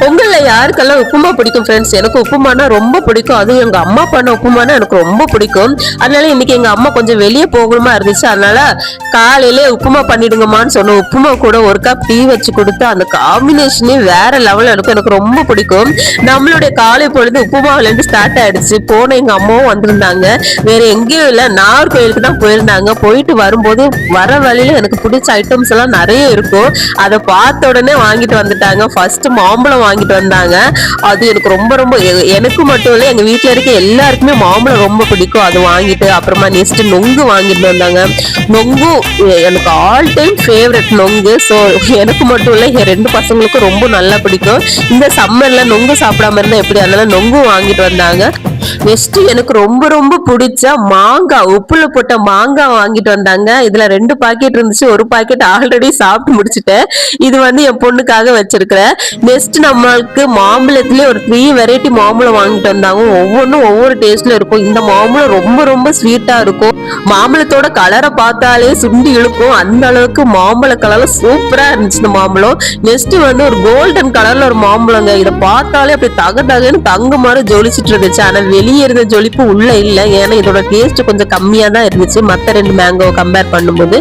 உங்கள யாருக்கெல்லாம் உப்புமா பிடிக்கும் ஃப்ரெண்ட்ஸ்? எனக்கு உப்புமானா ரொம்ப பிடிக்கும். அதுவும் எங்க அம்மா பண்ண உப்புமானா எனக்கு ரொம்ப பிடிக்கும். அதனால இன்னைக்கு எங்க அம்மா கொஞ்சம் வெளியே போகணுமா இருந்துச்சு. அதனால காலையிலே உப்புமா பண்ணிடுங்கம்மான்னு சொன்னோம். உப்புமா கூட ஒரு கப் டீ வச்சு கொடுத்து அந்த காம்பினேஷனே வேற லெவலில் இருக்கும். எனக்கு ரொம்ப பிடிக்கும். நம்மளுடைய காலை பொழுது உப்புமாவில இருந்து ஸ்டார்ட் ஆயிடுச்சு. போன எங்க அம்மாவும் வந்திருந்தாங்க. வேற எங்கேயும் இல்லை, நாகர்கோயிலுக்கு தான் போயிருந்தாங்க. போயிட்டு வரும்போது வர வழியில எனக்கு பிடிச்ச ஐட்டம்ஸ் எல்லாம் நிறைய இருக்கும். அதை பார்த்த உடனே வாங்கிட்டு வந்துட்டாங்க. ஃபர்ஸ்ட் மாம்பழம் வாங்கிட்டு வந்தாங்க. அது எனக்கு ரொம்ப ரொம்ப எனக்கு மட்டும் இல்லை, எங்க வீட்டுல இருக்க எல்லாருக்குமே மாம்பழம் ரொம்ப பிடிக்கும். அது வாங்கிட்டு அப்புறமா நெக்ஸ்ட் நொங்கு வாங்கிட்டு வந்தாங்க. நொங்கு எனக்கு ஆல் டைம் ஃபேவரட் நொங்கு. ஸோ எனக்கு மட்டும் இல்லை, என் 2 பசங்களுக்கும் ரொம்ப நல்லா பிடிக்கும். இந்த சம்மர்ல நொங்கு சாப்பிடாம இருந்தா எப்படி, அதனால நொங்கு வாங்கிட்டு வந்தாங்க. நெக்ஸ்ட் எனக்கு ரொம்ப ரொம்ப பிடிச்ச மாங்காய், உப்புல போட்ட மாங்காய் வாங்கிட்டு வந்தாங்க. இதுல 2 பாக்கெட் இருந்துச்சு. ஒரு பாக்கெட் ஆல்ரெடி சாப்பிட்டு முடிச்சுட்டேன். இது என் பொண்ணுக்காக வச்சிருக்கிறேன். நெக்ஸ்ட் நம்மளுக்கு மாம்பழத்திலேயே ஒரு 3 வெரைட்டி மாம்பழம் வாங்கிட்டு வந்தாங்க. ஒவ்வொன்றும் ஒவ்வொரு டேஸ்ட்ல இருக்கும். இந்த மாம்பழம் ரொம்ப ரொம்ப ஸ்வீட்டா இருக்கும். மாம்பழத்தோட கலரை பார்த்தாலே சுண்டி இழுக்கும். அந்த அளவுக்கு மாம்பழ கலர்ல சூப்பரா இருந்துச்சு இந்த மாம்பழம். நெக்ஸ்ட் ஒரு கோல்டன் கலர்ல ஒரு மாம்பழங்க. இதை பார்த்தாலே அப்படி தகன்னு தங்க மாதிரி ஜொலிச்சிட்டு இருந்துச்சு. ஆனா வெளியே இருந்த ஜொலிப்பு உள்ள இல்ல. ஏன்னா இதோட டேஸ்ட் கொஞ்சம் கம்மியா தான் இருந்துச்சு மத்த 2 மேங்கோவை கம்பேர் பண்ணும்போது.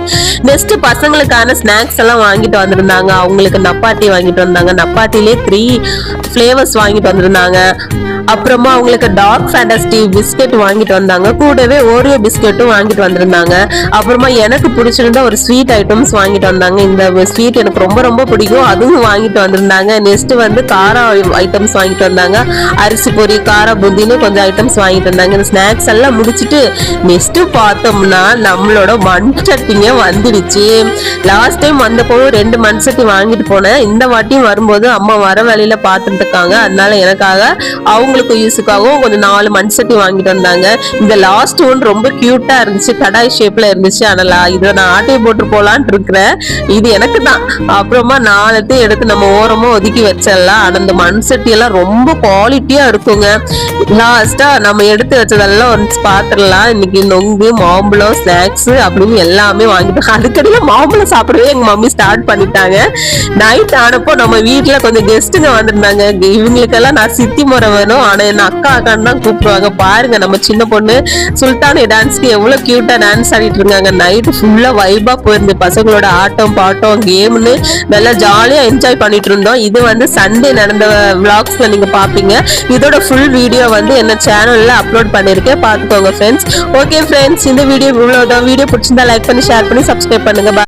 நெக்ஸ்ட் பசங்களுக்கான ஸ்நாக்ஸ் எல்லாம் வாங்கிட்டு வந்திருந்தாங்க. அவங்களுக்கு நப்பாட்டி வாங்கிட்டு வந்தாங்க. நப்பாட்டிலே 3 ஃபிளேவர்ஸ் வாங்கிட்டு வந்திருந்தாங்க. அப்புறமா அவங்களுக்கு டார்க் ஃபேண்டஸ்டி பிஸ்கெட் வாங்கிட்டு வந்தாங்க. கூடவே ஓரியோ பிஸ்கெட்டும் வாங்கிட்டு வந்திருந்தாங்க. அப்புறமா எனக்கு பிடிச்சிருந்த ஒரு ஸ்வீட் ஐட்டம்ஸ் வாங்கிட்டு வந்தாங்க. இந்த ஸ்வீட் எனக்கு ரொம்ப ரொம்ப பிடிக்கும், அதுவும் வாங்கிட்டு வந்திருந்தாங்க. நெக்ஸ்ட் கார ஐட்டம்ஸ் வாங்கிட்டு வந்தாங்க. அரிசி பொரி, கார புந்தின்னு கொஞ்சம் ஐட்டம்ஸ் வாங்கிட்டு வந்தாங்க. இந்த ஸ்நாக்ஸ் எல்லாம் முடிச்சுட்டு நெக்ஸ்ட் பார்த்தோம்னா நம்மளோட மண் சட்டிங்க வந்துடுச்சு. லாஸ்ட் டைம் வந்தப்போ 2 மண் சட்டி வாங்கிட்டு போனேன். இந்த வாட்டியும் வரும்போது அம்மா வர வழியில பார்த்துட்டு இருக்காங்க. அதனால எனக்காக அவங்களுக்கு யூஸுக்காகவும் கொஞ்சம் 4 மண் சட்டி வாங்கிட்டு வந்தாங்க. இந்த லாஸ்ட் ஒன் ரொம்ப கியூட்டா இருந்துச்சு, கடாய் ஷேப்ல இருந்துச்சு. அதனால இதை நான் ஆட்டையை போட்டு போலான்னு இருக்கிறேன். இது எனக்கு தான். அப்புறமா 4 எடுத்து நம்ம ஓரமா ஒதுக்கி வச்சிடலாம். ஆனா இந்த மண் சட்டி எல்லாம் ரொம்ப குவாலிட்டியா இருக்குங்க. லாஸ்டா நம்ம எடுத்து வச்சதெல்லாம் ஒன்ஸ் பாத்துடலாம். இன்னைக்கு நொங்கு, மாம்பழம், ஸ்நாக்ஸ் அப்படின்னு எல்லாமே வாங்கிட்டோம். அதுக்கடியில மாம்பழம் சாப்பிடவே எங்க மம்மி ஸ்டார்ட் பண்ணிட்டாங்க. நைட் ஆனப்போ நம்ம வீட்டுல கொஞ்சம் கெஸ்ட்டுங்க வந்திருந்தாங்க. இவங்களுக்கெல்லாம் நான் சித்தி முறை வேணும், ஆனா என்ன அக்கா அக்கான்னு தான் கூப்பிடுவாங்க. பாருங்க நம்ம சின்ன பொண்ணு சுல்தானி டான்ஸ்க்கு எவ்வளவு கியூட்டா டான்ஸ் ஆடிட்டு இருக்காங்க. நைட்டு ஃபுல்லா வைபா போயிருந்து பசங்களோட ஆட்டம் பாட்டம் கேம்னு நல்லா ஜாலியா என்ஜாய் பண்ணிட்டு இருந்தோம். இது சண்டே நடந்த விளாக்ஸ்ல நீங்க பாப்பீங்க. இதோட ஃபுல் வீடியோ என்ன சேனல்ல அப்லோட் பண்ணிருக்கேன், பாத்துக்கோங்க ஃப்ரெண்ட்ஸ். ஓகே ஃப்ரெண்ட்ஸ், இந்த வீடியோ இவ்வளவுதான். வீடியோ பிடிச்சிருந்தா லைக் பண்ணி, ஷேர் பண்ணி, சப்ஸ்கிரைப் பண்ணுங்க.